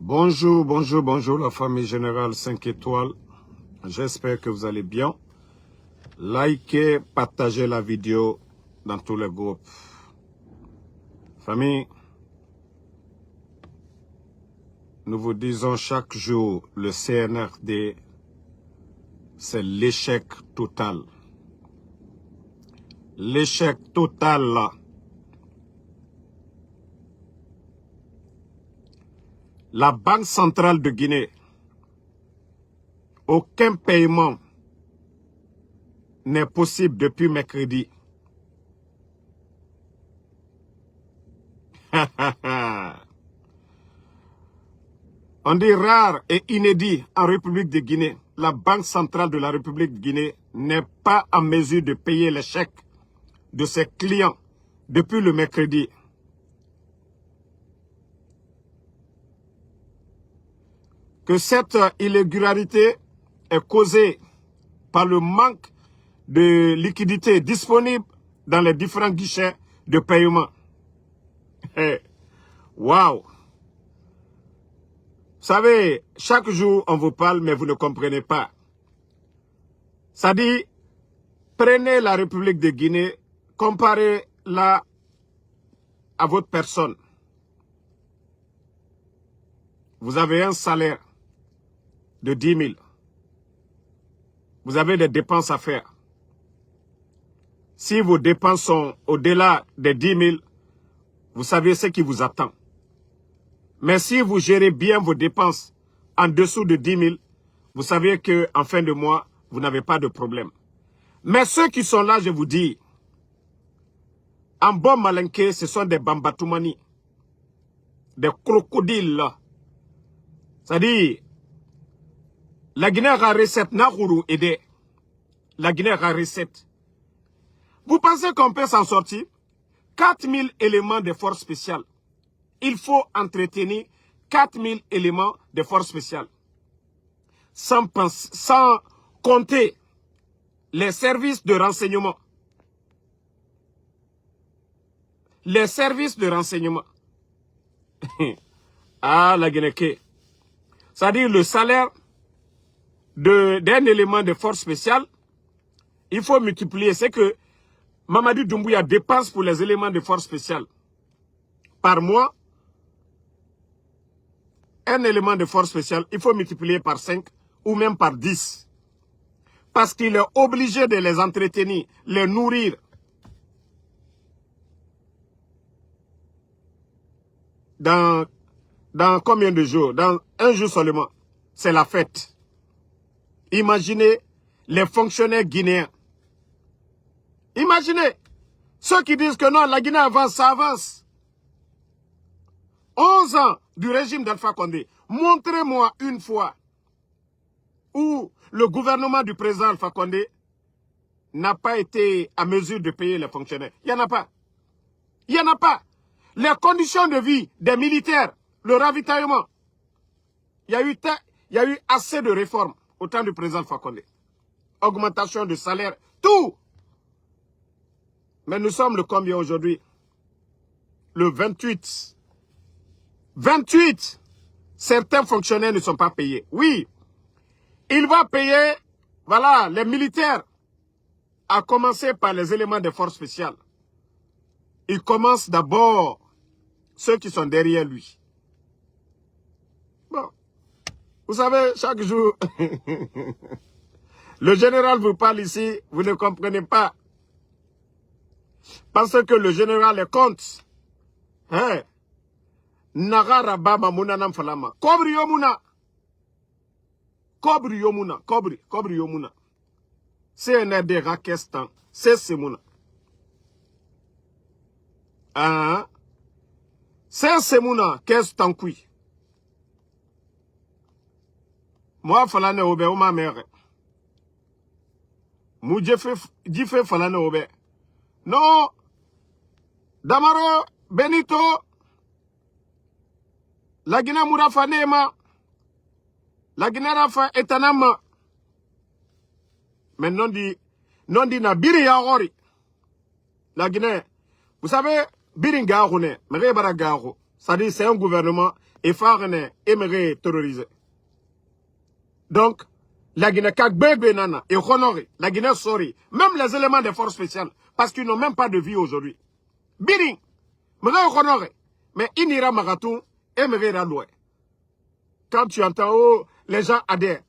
Bonjour, bonjour, bonjour la famille générale 5 étoiles. J'espère que vous allez bien. Likez, partagez la vidéo dans tous les groupes. Famille, nous vous disons chaque jour, le CNRD, c'est l'échec total. L'échec total là. La Banque centrale de Guinée, aucun paiement n'est possible depuis mercredi. On dit rare et inédit en République de Guinée. La Banque centrale de la République de Guinée n'est pas en mesure de payer les chèques de ses clients depuis le mercredi. Que cette irrégularité est causée par le manque de liquidités disponibles dans les différents guichets de paiement. Waouh! Vous savez, chaque jour on vous parle mais vous ne comprenez pas. Ça dit, prenez la République de Guinée, comparez-la à votre personne. Vous avez un salaire de 10 000. Vous avez des dépenses à faire. Si vos dépenses sont au-delà des 10 000, vous savez ce qui vous attend. Mais si vous gérez bien vos dépenses en dessous de 10 000, vous savez qu'en fin de mois, vous n'avez pas de problème. Mais ceux qui sont là, je vous dis, en bon malinqué, ce sont des bambatoumani, des crocodiles. C'est-à-dire, la Guinée a recette, Nahourou aidé. La Guinée a recette. Vous pensez qu'on peut s'en sortir? 4 000 éléments de force spéciale. Il faut entretenir 4 000 éléments de force spéciale. Sans compter les services de renseignement. Les services de renseignement. Ah, la Guinée. C'est-à-dire le salaire d'un élément de force spéciale, il faut multiplier. C'est que Mamadou Doumbouya dépense pour les éléments de force spéciale. Par mois, un élément de force spéciale, il faut multiplier par 5 ou même par 10. Parce qu'il est obligé de les entretenir, les nourrir. Dans combien de jours? Dans un jour seulement. C'est la fête. Imaginez les fonctionnaires guinéens. Imaginez ceux qui disent que non, la Guinée avance, ça avance. 11 ans du régime d'Alpha Condé. Montrez-moi une fois où le gouvernement du président Alpha Condé n'a pas été à mesure de payer les fonctionnaires. Il n'y en a pas. Il n'y en a pas. Les conditions de vie des militaires, le ravitaillement. Il y a eu assez de réformes au temps du président Alpha Condé. Augmentation de salaire, tout. Mais nous sommes le combien aujourd'hui? Le 28. 28. Certains fonctionnaires ne sont pas payés. Oui. Il va payer, voilà, les militaires. À commencer par les éléments de force spéciale. Il commence d'abord ceux qui sont derrière lui. Bon. Vous savez, chaque jour, le général vous parle ici, vous ne comprenez pas. Parce que le général est contre. Hein? Nagara baba munanam falama. Kobri yomuna. Kobri yomuna. Kobri yomuna. CNRD rakestan. C'est Simuna. Ah. C'est Simuna. Qu'est-ce tankui. Moi falane obe ou ma mère. Mou jife falane obe. Non. Damaro Benito. La Guinée Mourafa Nema. La Guinée Rafa Etanama. Mais non dit na biri yaori. La Guinée. Vous savez, biri ngaoune. Mais rebara gao. Ça dit c'est un gouvernement et Farne aimerait terroriser. Donc, la Guinée Kagbebe Nana et Honoré, la Guinée Sori, même les éléments des forces spéciales, parce qu'ils n'ont même pas de vie aujourd'hui. Biring, Honoré, mais Inira Maratou, aimerait Raloué. Quand tu entends, oh, les gens adhèrent.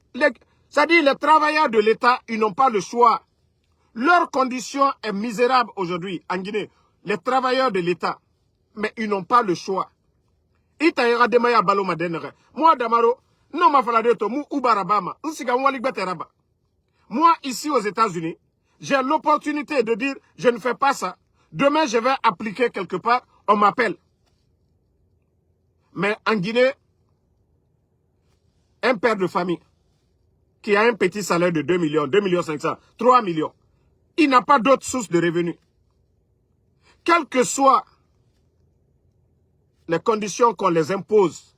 Ça dit, les travailleurs de l'État, ils n'ont pas le choix. Leur condition est misérable aujourd'hui en Guinée. Les travailleurs de l'État, mais ils n'ont pas le choix. Moi, Damaro, non, ma faladeto, mou Ubarabama, moi, ici aux États-Unis, j'ai l'opportunité de dire, je ne fais pas ça. Demain, je vais appliquer quelque part, on m'appelle. Mais en Guinée, un père de famille qui a un petit salaire de 2 millions, 2 millions 500, 3 millions, il n'a pas d'autre source de revenus. Quelles que soient les conditions qu'on les impose,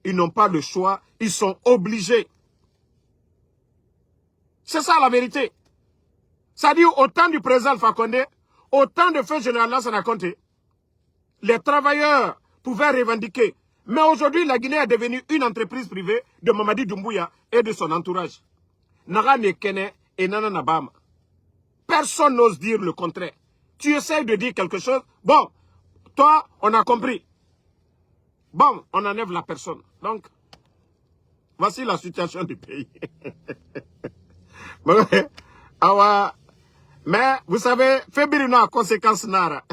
ils n'ont pas le choix, ils sont obligés. C'est ça la vérité. Ça dit, au temps du président Alpha Condé, au temps de feu général Lansana Conté, les travailleurs pouvaient revendiquer. Mais aujourd'hui, la Guinée est devenue une entreprise privée de Mamadi Doumbouya et de son entourage. Nara Nekene et Nana Nabama. Personne n'ose dire le contraire. Tu essayes de dire quelque chose. Bon, toi, on a compris. Bon, on enlève la personne. Donc, voici la situation du pays. Mais, vous savez, Fébirina, conséquence nara.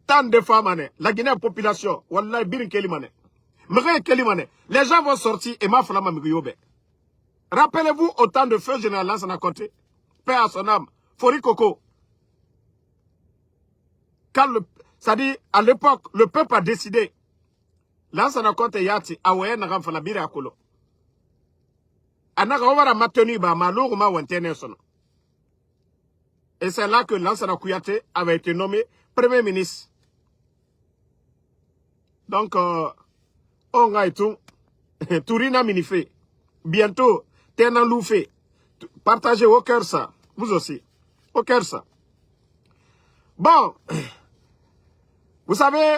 Tant de femmes, la Guinée population, Wallah, Birin Kelimane. Les gens vont sortir et ma flamme m'yobe. Rappelez-vous au temps de feu général Lansana Conté, paix à son âme, Fori Koko. Ça dit, à l'époque, le peuple a décidé. Lansana Conté Yati, Awaye Nagam Falabiri Akolo. Anaga Ovara Mateni Ba Malou Ma Wentene Sono. Et c'est là que Lansana Kouyaté avait été nommé Premier ministre. Donc, on a tout. Tourina Minifé. Bientôt, Tenan Loufé. Partagez au cœur ça. Vous aussi. Au cœur ça. Bon. Vous savez,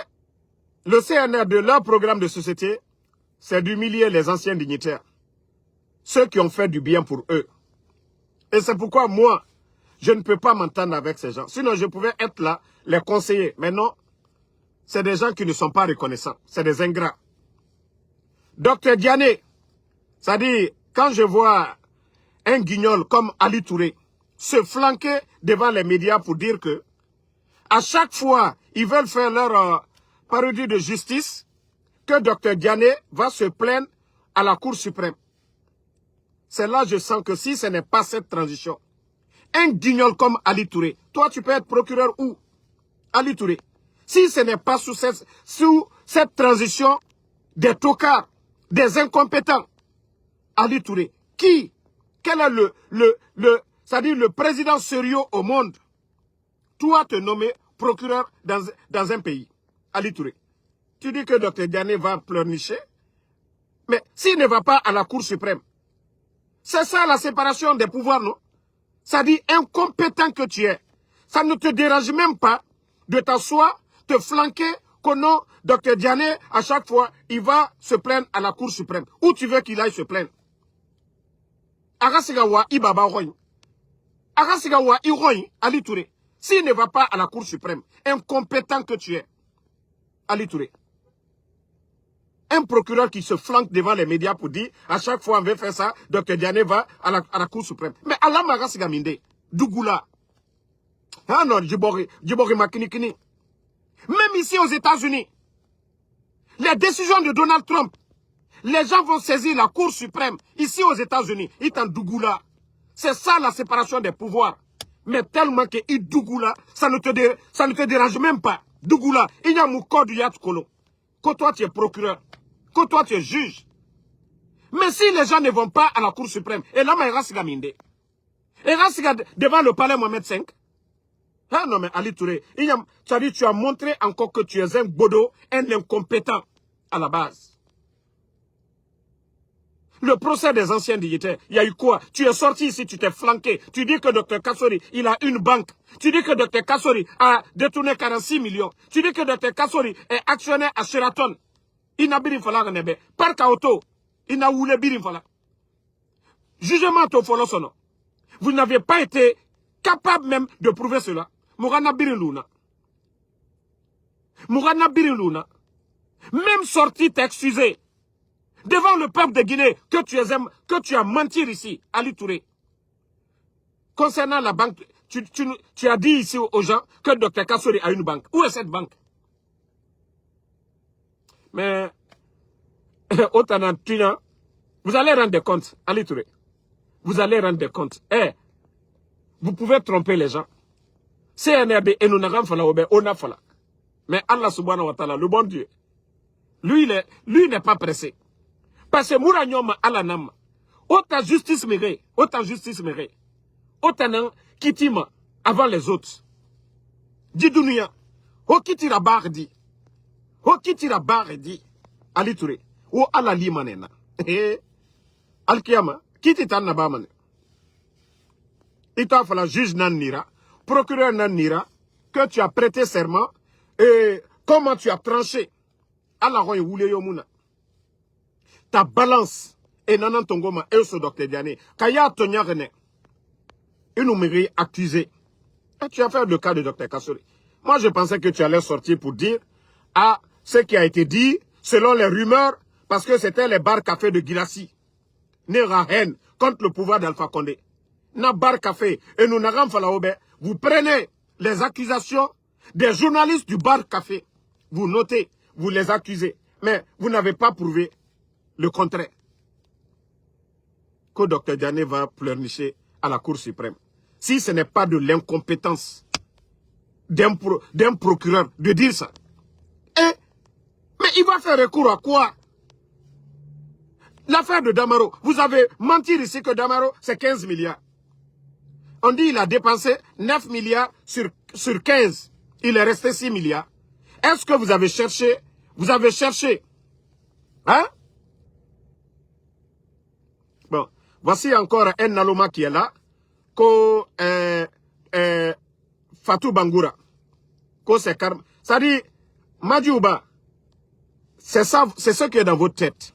le CNR de leur programme de société, c'est d'humilier les anciens dignitaires. Ceux qui ont fait du bien pour eux. Et c'est pourquoi moi, je ne peux pas m'entendre avec ces gens. Sinon, je pouvais être là, les conseiller. Mais non, c'est des gens qui ne sont pas reconnaissants. C'est des ingrats. Docteur Diané, ça dit, quand je vois un guignol comme Ali Touré se flanquer devant les médias pour dire que à chaque fois, ils veulent faire leur parodie de justice, que Docteur Diané va se plaindre à la Cour suprême. C'est là que je sens que si ce n'est pas cette transition, un guignol comme Ali Touré, toi tu peux être procureur où? Ali Touré. Si ce n'est pas sous cette transition des tocards, des incompétents, Ali Touré, quel est c'est-à-dire le président sérieux au monde, toi te nommer procureur dans un pays, Ali Touré. Tu dis que Dr Diané va pleurnicher, mais s'il ne va pas à la Cour suprême, c'est ça la séparation des pouvoirs, non? Ça dit incompétent que tu es. Ça ne te dérange même pas de t'asseoir, te flanquer, qu'au nom Dr Diané, à chaque fois, il va se plaindre à la Cour suprême. Où tu veux qu'il aille se plaindre? Agasigawa Ibaba Roy. Agasigawa Iroy, Ali Touré. S'il ne va pas à la Cour suprême, incompétent que tu es, Ali Touré. Un procureur qui se flanque devant les médias pour dire, à chaque fois on veut faire ça, Dr Diané va à la Cour suprême. Mais Allah Magasigaminde, Dougoula. Ah non, Djibori Makinikini. Même ici aux États-Unis, les décisions de Donald Trump, les gens vont saisir la Cour suprême, ici aux États-Unis, ils t'en Dougoula. C'est ça la séparation des pouvoirs. Mais tellement que Dougoula, ça ne te dérange même pas. Dougoula, il y a mon code Yat Kolo. Que toi tu es procureur, que toi tu es juge. Mais si les gens ne vont pas à la Cour suprême, et là, il reste gaminde. Il reste devant le palais Mohamed V. Ah non, mais Ali Touré, tu as montré encore que tu es un bodo, un incompétent à la base. Le procès des anciens dignitaires, il y a eu quoi? Tu es sorti ici, tu t'es flanqué. Tu dis que Dr Kassori, il a une banque. Tu dis que Dr Kassori a détourné 46 millions. Tu dis que Dr Kassori est actionnaire à Sheraton. Il n'a birin fala nebe. Parc auto. Il n'a voulu birin fala. Jugement au folo sono. Vous n'avez pas été capable même de prouver cela. Mourana birin luna. Mourana birin luna. Même sorti t'excuser. Devant le peuple de Guinée, que tu as menti ici, Ali Touré. Concernant la banque, tu as dit ici aux gens que Dr Kassori a une banque. Où est cette banque? Mais, autant vous allez rendre compte, Ali Touré. Vous allez rendre compte. Vous pouvez tromper les gens. CNRD et nous n'avons pas. Mais Allah subhanahu wa ta'ala, le bon Dieu, lui n'est pas pressé. Parce que Mouranyoma Alanam, autant justice mérée, autant kitima avant les autres. Didounia, o kitira bardi, Ali Touré, o alali manena. Al-Kiyama, kitita nabamane. Ita fala juge nan nira, procureur nan nira, que tu as prêté serment, et comment tu as tranché. Allah roye wule yomuna. Ta balance et nanan tongoma et ce docteur Diané kaya tonya rené une numérique accusé. Et tu as fait le cas de docteur Kassori. Moi je pensais que tu allais sortir pour dire à ce qui a été dit selon les rumeurs parce que c'était les bars café de Guirassy né haine contre le pouvoir d'Alpha Condé. Na bar café et nous n'avons pas vous prenez les accusations des journalistes du bar café, vous notez, vous les accusez, mais vous n'avez pas prouvé le contraire. Que Dr Diané va pleurnicher à la Cour suprême. Si ce n'est pas de l'incompétence d'un procureur de dire ça. Mais il va faire recours à quoi? L'affaire de Damaro. Vous avez menti ici que Damaro, c'est 15 milliards. On dit qu'il a dépensé 9 milliards sur 15. Il est resté 6 milliards. Est-ce que vous avez cherché? Vous avez cherché. Hein? Bon, voici encore un Naloma qui est là, Fatou Bangoura, c'est Karma. Ça dit, Madjouba, c'est ça, c'est ce qui est dans votre tête.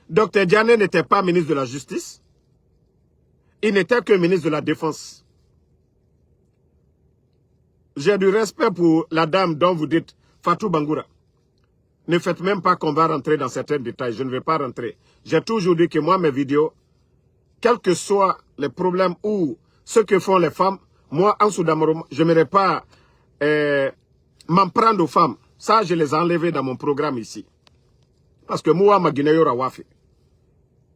Dr Diané n'était pas ministre de la Justice, il n'était que ministre de la Défense. J'ai du respect pour la dame dont vous dites Fatou Bangoura. Ne faites même pas qu'on va rentrer dans certains détails. Je ne vais pas rentrer. J'ai toujours dit que moi, mes vidéos, quels que soient les problèmes ou ce que font les femmes, moi, en Soudamaro, je n'aimerais pas m'en prendre aux femmes. Ça, je les ai enlevés dans mon programme ici. Parce que moi, ma Guinée, Wafi.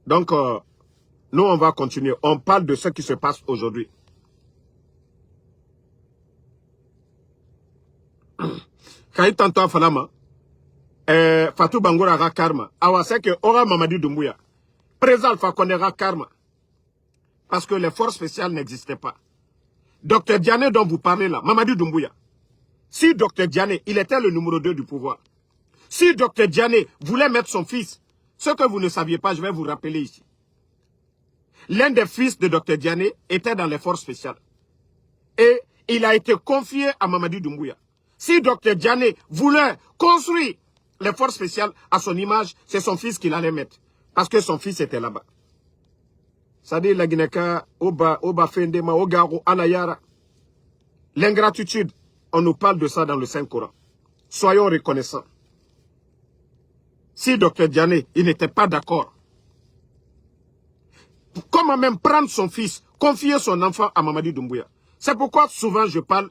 Donc, nous, on va continuer. On parle de ce qui se passe aujourd'hui. Kaï Tanto Falama. Fatou Bangoura ra karma. Awa c'est que Ora Mamadi Doumbouya. Président Alpha Condé ra karma. Parce que les forces spéciales n'existaient pas. Dr Diané dont vous parlez là, Mamadi Doumbouya. Si Dr Diané, il était le numéro 2 du pouvoir. Si Dr Diané voulait mettre son fils, ce que vous ne saviez pas, je vais vous rappeler ici. L'un des fils de Dr Diané était dans les forces spéciales. Et il a été confié à Mamadi Doumbouya. Si Dr Diané voulait construire les forces spéciales à son image, c'est son fils qu'il allait mettre. Parce que son fils était là-bas. C'est-à-dire la Guinée-Ka, Oba Fendema, Ogaro, Anayara. L'ingratitude, on nous parle de ça dans le Saint-Coran. Soyons reconnaissants. Si Dr Diané, il n'était pas d'accord, comment même prendre son fils, confier son enfant à Mamadi Doumbouya? C'est pourquoi souvent je parle,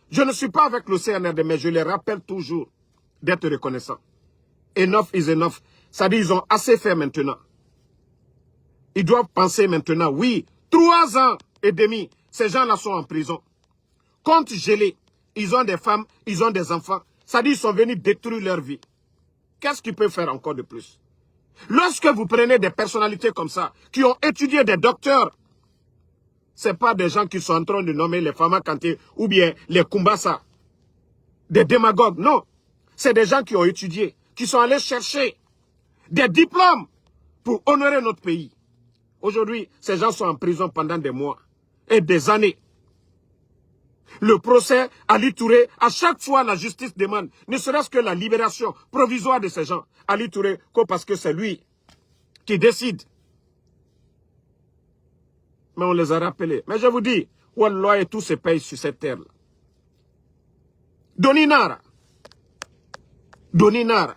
je ne suis pas avec le CNRD, mais je les rappelle toujours d'être reconnaissants. Enough is enough. Ça dit, ils ont assez fait maintenant. Ils doivent penser maintenant, oui, 3 ans et demi, ces gens-là sont en prison. Compte gelé, ils ont des femmes, ils ont des enfants. Ça dit, ils sont venus détruire leur vie. Qu'est-ce qu'ils peuvent faire encore de plus? Lorsque vous prenez des personnalités comme ça, qui ont étudié des docteurs, ce n'est pas des gens qui sont en train de nommer les Fama Kanté ou bien les Kumbasa, des démagogues, non. C'est des gens qui ont étudié, qui sont allés chercher des diplômes pour honorer notre pays. Aujourd'hui, ces gens sont en prison pendant des mois et des années. Le procès Ali Touré, à chaque fois la justice demande, ne serait-ce que la libération provisoire de ces gens. Ali Touré, parce que c'est lui qui décide. Mais on les a rappelés. Mais je vous dis, Wallah et tous ces pays sur cette terre-là. Doninara. Doninara.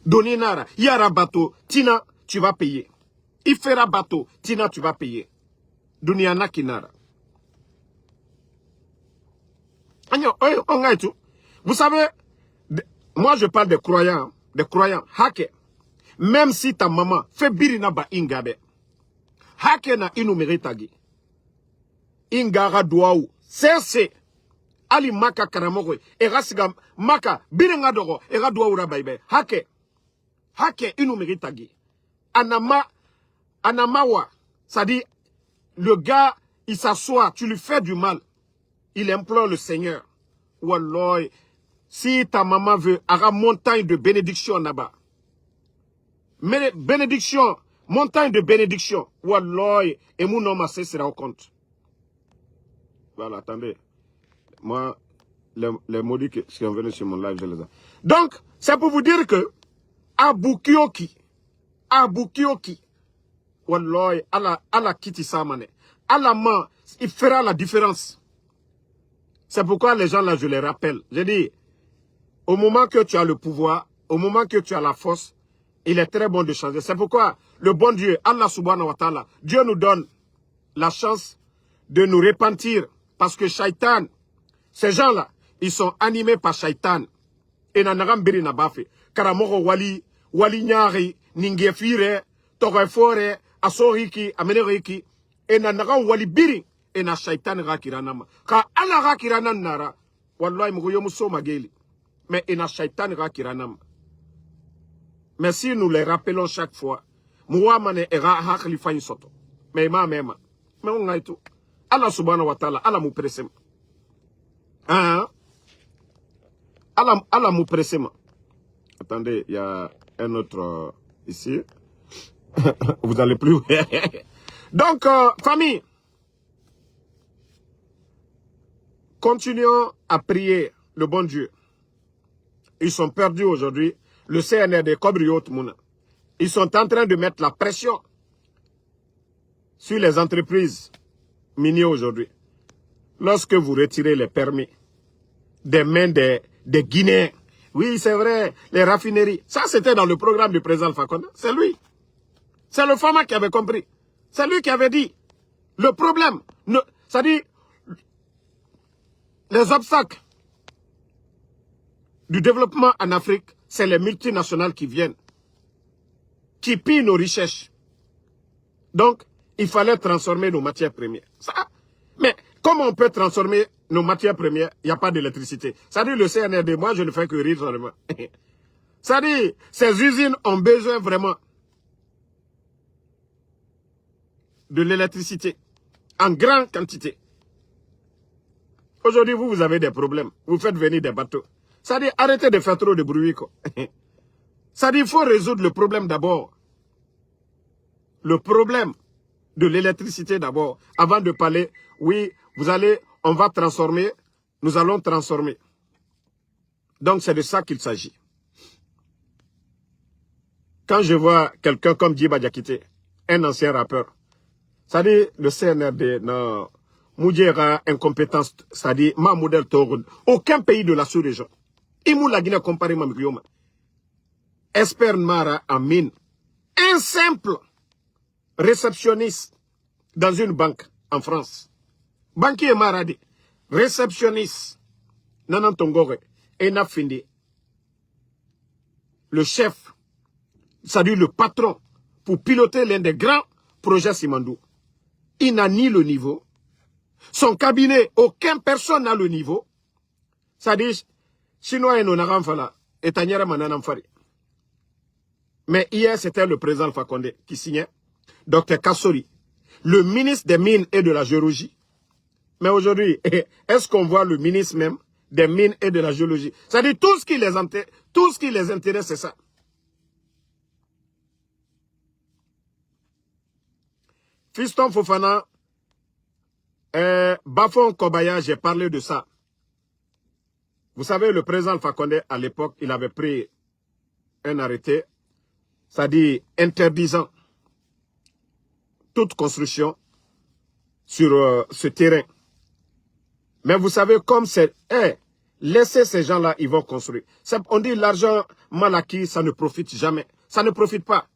Doninara. Yara bateau. Tina, tu vas payer. Ifera bateau. Tina, tu vas payer. Duniana Kinara. Vous savez, moi je parle des croyants. Des croyants. Hake. Même si ta maman fait birina ba ingabe. Hake na inu meritagi. Ingara douaou. C'est Ali maka karamogwe. Era siga maka biringa dogo. Era douaou rabaïbe. Hake. Hake inu meritagi. Anamawa. Ça dit, le gars, il s'assoit, tu lui fais du mal. Il implore le Seigneur. Wallah. Si ta maman veut, aura montagne de bénédiction là-bas. Bénédiction. Montagne de bénédiction. Wallah. Et mon homme sera au compte. Voilà, attendez. Moi, les maudits qui sont venus sur mon live, je les ai. Donc, c'est pour vous dire que Abu Kioki, Wallah, Allah kiti samane. Allah man, il fera la différence. C'est pourquoi les gens là, je les rappelle. J'ai dit, au moment que tu as le pouvoir, au moment que tu as la force, il est très bon de changer. C'est pourquoi le bon Dieu, Allah subhanahu wa ta'ala, Dieu nous donne la chance de nous repentir. Parce que Shaitan, ces gens-là, ils sont animés par Shaitan. Et nanagam biri na bafe. Karamoko wali nyari, ningefire, torefore, asoriki, ameneriki. Et nanagam wali biri. Et na Shaitan rakiranama. Ka Allah rakiranan nara. Wallahi mugoyomuso mageli. Mais et na Shaitan rakiranama. Mais si nous les rappelons chaque fois, Mouamane era haklifa soto. Mais ma mema. Mais on a tout. Allah subhanahu wa ta'ala, Allah mou pressema. Hein? Allah mou pressema. Attendez, il y a un autre ici. Vous allez plus. Donc, famille, continuons à prier le bon Dieu. Ils sont perdus aujourd'hui. Le CNRD, Kobriot Mouna. Ils sont en train de mettre la pression sur les entreprises miniers aujourd'hui. Lorsque vous retirez les permis des mains des Guinéens, oui, c'est vrai, les raffineries, ça c'était dans le programme du président Alpha Condé. C'est lui. C'est le Fama qui avait compris. C'est lui qui avait dit, le problème, c'est-à-dire, les obstacles du développement en Afrique, c'est les multinationales qui viennent, qui pillent nos richesses. Donc, il fallait transformer nos matières premières. Ça, mais comment on peut transformer nos matières premières? Il n'y a pas d'électricité. C'est-à-dire le CNRD, moi je ne fais que rire seulement. C'est-à-dire, ces usines ont besoin vraiment de l'électricité en grande quantité. Aujourd'hui, vous avez des problèmes. Vous faites venir des bateaux. C'est-à-dire, arrêtez de faire trop de bruit. C'est-à-dire, il faut résoudre le problème d'abord. Le problème de l'électricité d'abord, avant de parler, oui, on va transformer, nous allons transformer. Donc c'est de ça qu'il s'agit. Quand je vois quelqu'un comme Djiba Diakité, un ancien rappeur, c'est-à-dire le CNRD, non, Moudjera, incompétence, c'est-à-dire ma modèle Torun, aucun pays de la sous-région. Imou la Guinée comparé à Mamikrioma. Esper Mara Amin, un simple réceptionniste dans une banque en France. Banquier Maradi, réceptionniste, Nanan Tongore, Ena Findi, le chef, c'est-à-dire le patron, pour piloter l'un des grands projets Simandou. Il n'a ni le niveau. Son cabinet, aucune personne n'a le niveau. C'est-à-dire, Chinois et Nonaramfala, et Tanyara Mananamfari. Mais hier, c'était le président Alpha Condé qui signait. Dr Kassori, le ministre des Mines et de la Géologie. Mais aujourd'hui, est-ce qu'on voit le ministre même des Mines et de la Géologie? C'est-à-dire tout ce qui les intéresse, c'est ça. Fiston Fofana, Bafon Kobaya, j'ai parlé de ça. Vous savez, le président Alpha Condé, à l'époque, il avait pris un arrêté, c'est-à-dire interdisant toute construction sur ce terrain. Mais vous savez, comme c'est... laissez ces gens-là, ils vont construire. On dit l'argent mal acquis, ça ne profite jamais. Ça ne profite pas.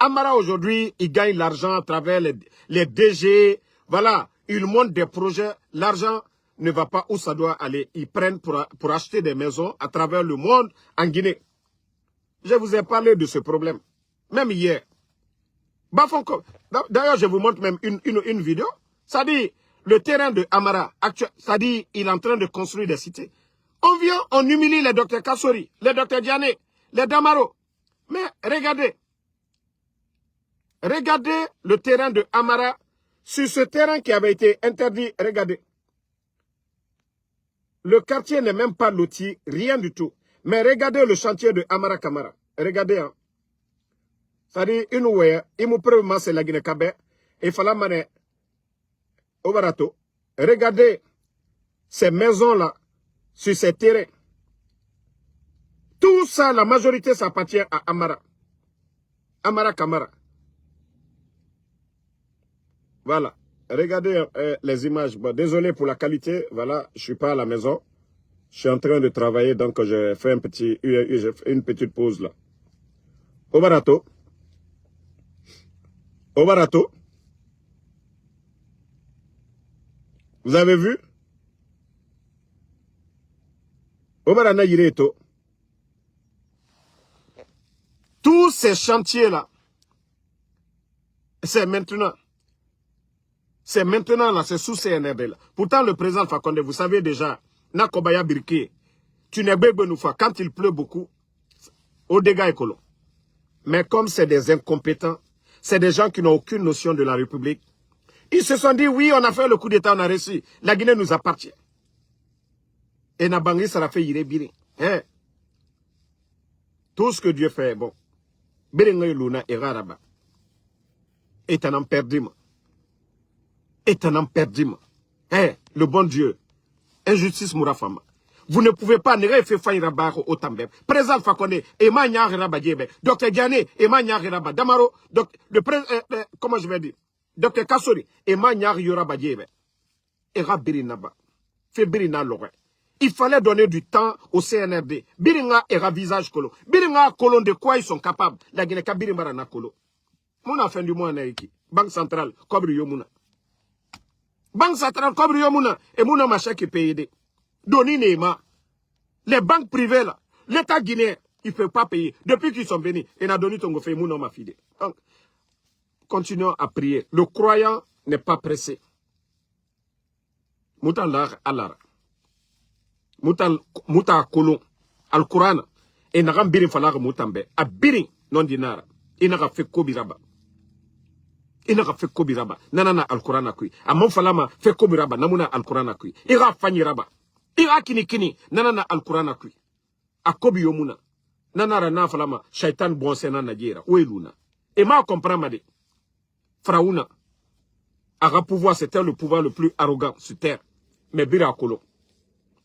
Amara, aujourd'hui, il gagne l'argent à travers les DG. Voilà, ils montent des projets. L'argent ne va pas où ça doit aller. Ils prennent pour acheter des maisons à travers le monde en Guinée. Je vous ai parlé de ce problème. Même hier. D'ailleurs, je vous montre même une vidéo. Ça dit, le terrain de Amara, ça dit, il est en train de construire des cités. On vient, on humilie les docteurs Kassori, les docteurs Diané, les Damaro. Mais regardez. Regardez le terrain de Amara. Sur ce terrain qui avait été interdit, regardez. Le quartier n'est même pas loti, rien du tout. Mais regardez le chantier de Amara Kamara. Regardez, hein. C'est-à-dire, une ouïe, il me preuve c'est la Guinée-Cabé, et fallait maner au barato. Regardez ces maisons-là, sur ces terrains. Tout ça, la majorité, ça appartient à Amara. Amara Kamara. Voilà. Regardez les images. Bon, désolé pour la qualité. Voilà, je suis pas à la maison. Je suis en train de travailler, donc j'ai fait une petite pause là. Au barato. Au barato. Vous avez vu? Au barana Yireto. Tous ces chantiers-là, c'est maintenant. C'est maintenant là, c'est sous CNRD là. Pourtant, le président Fakonde, vous savez déjà, Nakobaya Birke, tu n'es pas Benoufa, quand il pleut beaucoup, au dégât écolo. Mais comme c'est des incompétents, c'est des gens qui n'ont aucune notion de la République, ils se sont dit, oui, on a fait le coup d'État, on a réussi. La Guinée nous appartient. Et Nabangi, ça l'a fait Yirebiri. Hein? Tout ce que Dieu fait, bon. Bérengue Luna et Raraba. Et t'en as perdu, moi. Et t'en as perdu, moi. Hein? Le bon Dieu. Injustice Mourafama. Vous ne pouvez pas ne faire faillir Rabaro au Tambeb. Président Fakone, Emma Nyar Rabadjebe. Docteur Diané, Emma Nyar Rabad. Damaro, le président, comment je vais dire? Docteur Kassori, Emma Nyar Yorabadjebe. Et Rabirinaba. Fait Birina Loré. Il fallait donner du temps au CNRD. Biringa et visage Kolo. Biringa Kolo de quoi ils sont capables. La Guinée Birimara Kolo. Mon fin du mois Naiki. Banque centrale, Kobri Yomuna. Banque centrale, Kobri Yomuna. Et mon machin qui paye. Doni Nema. Les banques privées là. L'État guinéen, il ne peut pas payer. Depuis qu'ils sont venus, il a donné ton fait mon homme à fide. Donc, continuons à prier. Le croyant n'est pas pressé. Moutan lar alara. Mouta kolon. Al-Quran. Et n'a birin falar moutambe. A birin non dinara. Il n'a fait kobiraba. Il n'a fait kobiraba. Nanana Al-Quran a kui. A mon falama fait kobiraba. Namuna Al-Quran a kui. Il a fanyiraba. Il a kini. Nanana Al-Quran a kui. A kobi yomuna. Nanara na falama. Shaitan bon sena nadjera. Où est luna? Et ma comprend ma de. Fraouna. A pouvoir, c'était le pouvoir le plus arrogant sur terre. Mais bira kolo.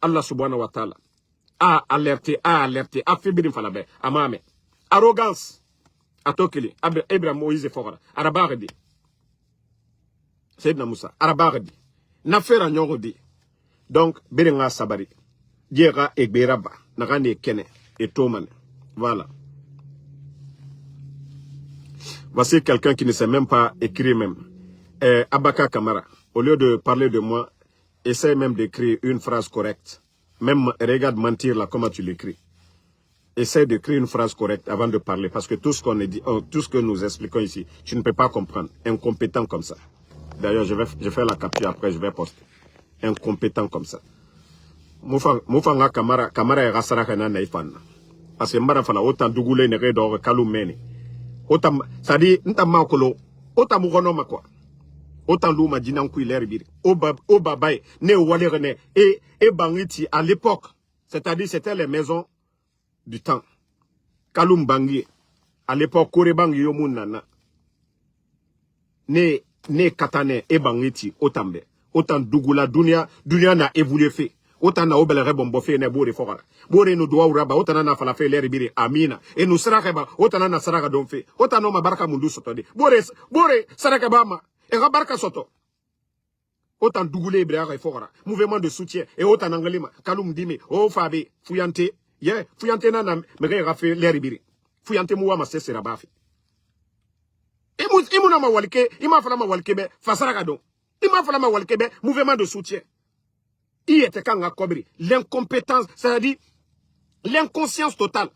Allah subhanahu wa ta'ala a alerté, a fait bien falabe, a mame. Arrogance. A tokili, Abraham Moïse Fora, Arabardi. C'est Moussa, Arabardi. N'affaire nyongodi. Donc, Berenga Sabari. Diera et Beraba, Nagane Kene et Toman. Voilà. Voici quelqu'un qui ne sait même pas écrire même. Abaka Kamara, au lieu de parler de moi, essaie même d'écrire une phrase correcte. Même regarde mentir là, comment tu l'écris. Essaie d'écrire une phrase correcte avant de parler. Parce que tout ce qu'on dit, tout ce que nous expliquons ici, tu ne peux pas comprendre. Incompétent comme ça. D'ailleurs, je vais faire la capture après, je vais poster. Incompétent comme ça. Moufanga Kamara et Rassaraka na naifan. Parce que Mbara fala autant dougoulé ne redor kaloumene. Autant, ça dit, n'tama kolo, autant mouronoma quoi. Autant l'ouma dinan kouiler biri. Au babaye, ne walerne, et bangiti à l'époque. C'est-à-dire, c'était les maisons du temps. Kaloum bangi. À l'époque, Korebang yomunana. Ne ne katane e bangiti otambe. Autant dugula dunia na évolué fait. Autant na obelere bombo fe ne bore fokara. Bore no doa uraba autant na fala fe leri biri amina. E no saraka ba autant na saraka don fe. Autant no mabaraka mundu soto de. Bore saraka ba ma. E ga baraka soto. Autant dugule ibrahim fokara. Mouvement de soutien et autant anglima kalum dime o fabe fuyante. Yeah, fuyante na mege ga fe leri biri. Fuyante muwa ma sesera ba fe. Imu na ma walike, ima fala ma walike be fasaraka don. Ima fala ma walike be mouvement de soutien. Il était kanga kobri. L'incompétence, c'est-à-dire l'inconscience totale.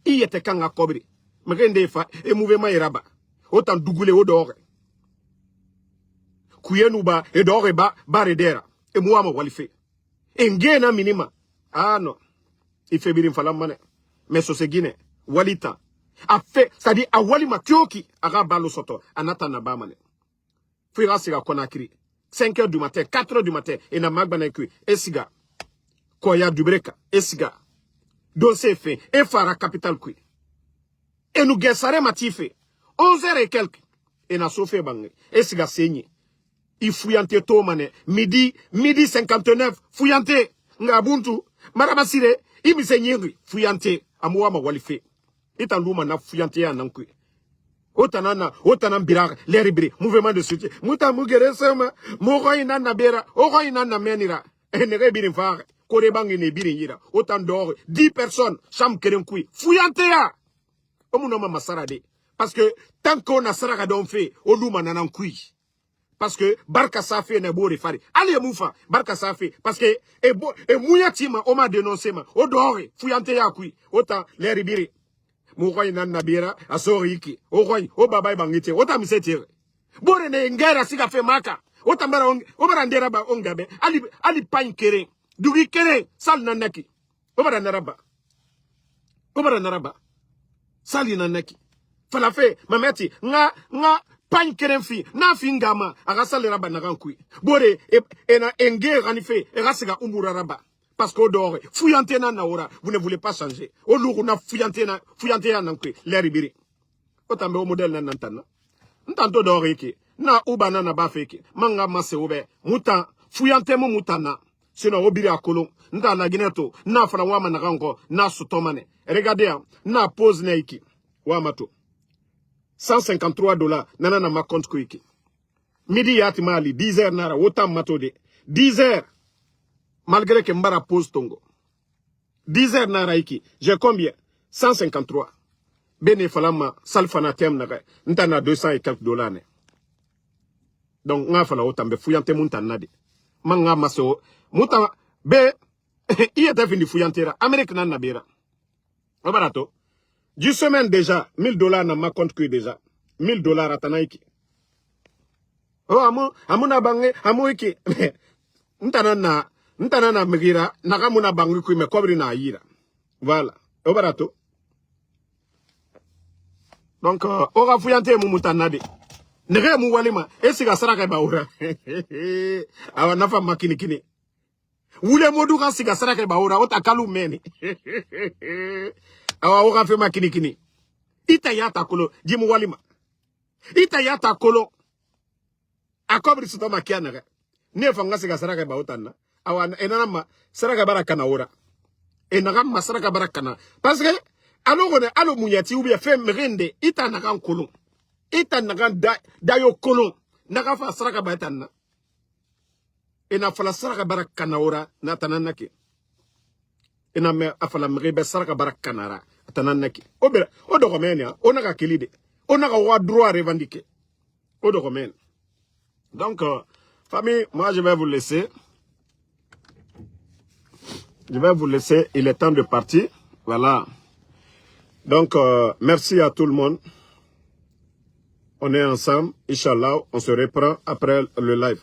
Il était kanga kobri. Mrende fa et mouvement iraba. Autant dougoulé au dehors. Kuyenuba et dehors et ba baredera. Et moi ma walife. Et ngena minima. Ah non. Il fait birim falamane. Mais so se guine. Walita. A fait, c'est-à-dire a walima kyoki. Ara balo soto. Anata na ba mane. Fira sira konakiri. 5 heures du matin, 4 heures du matin, et na magbana kui, esiga, koya dubreka, esiga, dossier fait, et fara capital kui. Et nous guessare matife, 11 heures et quelques, et na sofe bangé, esiga saigné. Il fouillante to mané, midi 59, fouillante, ngabuntu, marabasire, imi seigneur, fouillante, amoua ma walife. Et en louma na fouillante ya nankui. Otanam birar, l'eribri, mouvement de soutien. Mouta mugere sema, mouroi nana bera, oroi nana menira. Et ne rebirin fare, korebangi ne birin yira. Autant d'or, 10 personnes, cham kerenkui. Fouyantea! Omunoma masarade. Parce que, tant qu'on a saraka don fait, oluma nanankui. Parce que, barka safe ne bore fari. Allez moufa, barka safe. Parce que, e mouyatima, oma dénoncé ma. Odore, fouyantea kui. Autant, l'eribiri. Mouroi nan nabira, asoriki, o roi, o babay bangite, o tamisetir. Bore ne ngera siga fe maka, o barandera ba ongabe, ali pain kere, dugi kere, sal nanaki, o baranaraba, sali nanaki. Falafe, mameti, nga pain kere fi, na fingama, agasal raba nagankui. Bore, ena enge ranife, erasiga umburaraba. Parce qu'au dehors, fouillante na naora, vous ne voulez pas changer. Au lourd, na fouillante na nankwe, l'eribiri. Otambe au modèle na nantana. Ntanto dehors eke, na ubana na bafeke, manga masse oube, mutan, fouillante mo mutana. Sinon, obiri a kolon, nta na gineto, na fara wama na rango, na sotomane. Regardez, na pose na iki, wamato. $153, nana na ma compte kuiki. Midi yati mali, 10 heures nara, otam matode. 10 heures. Malgré que Mbara pose tongo. 10 heures naraiki. J'ai combien? 153. Bene falama, salfana tem naga. Ntana 200 et quelques dollars. Donc, nga fala otambe fuyante muntanade. Manga maso. Muta, be, iete fini fuyantera. Amérique nan nabira. Obarato. 10 semaines déjà, $1000 na ma compte kui déjà. $1000 atanaiki. Oh, amuna bange, amuiki. Ntana na megira, nakamuna bangu kui me kobri na ayira. Voilà. Obarato. Donc, ora fuyante mumutanade. Nege mu walima, esiga saraka baura. Awa nafa makini. Wule modu kan siga saraka baura, ota kalu meni. Awa ora fe makini. Ita yata kolo, jimu walima. Ita yata kolo. Akobri sutoma kianere. Nefa nga siga saraka bautana. Awa enama saraka barakana ora. Enama saraka barakana. Parce que alo munyati ou bien fait mrende ita nakan kolon. Ita nakan dayo kolon. Naka fa saraka batana. Ena fala saraka barakana ora na tananaki. Ena me afala mrebe saraka barakanara tananaki. Obera odoromenia onaka kilide. Onaka wa droit revendiquer. Odoromene. Donc famille, moi je vais vous laisser. Il est temps de partir. Voilà. Donc, merci à tout le monde. On est ensemble. Inch'Allah, on se reprend après le live.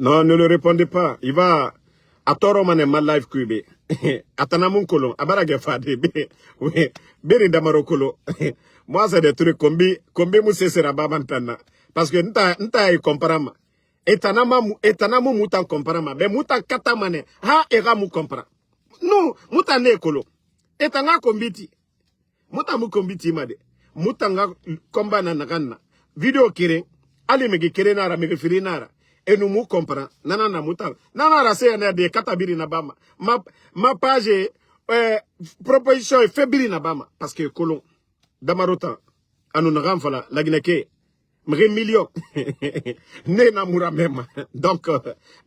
Non, ne le répondez pas. Il va... à Toromane ma live kube. Atanamun kolon. Abarage fade. Oui. Beri damaro kolo. Moi, c'est des trucs combi mousse sera babantana. Parce que nta comparama. Etanamu mutan comparama. Mais mutan katamane. Ha era mu compara. Non, mutan ne kolo. Etanga kombiti. Mutan mu kombiti made. Mutanga komba na nagana. Vidéo kéré. Ali megi kéré nara, megi firi nara. Et nous mou comprend. Nana na moutal. Nana rase yana de katabiri na bama. Ma page, proposition est faibli na bama. Parce que colon, damarota, anunagam fala, la guineke, mre million. Ne namoura même. Donc,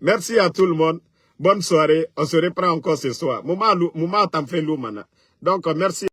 merci à tout le monde. Bonne soirée. On se reprend encore ce soir. Mouma t'en fait l'oumana. Donc, merci.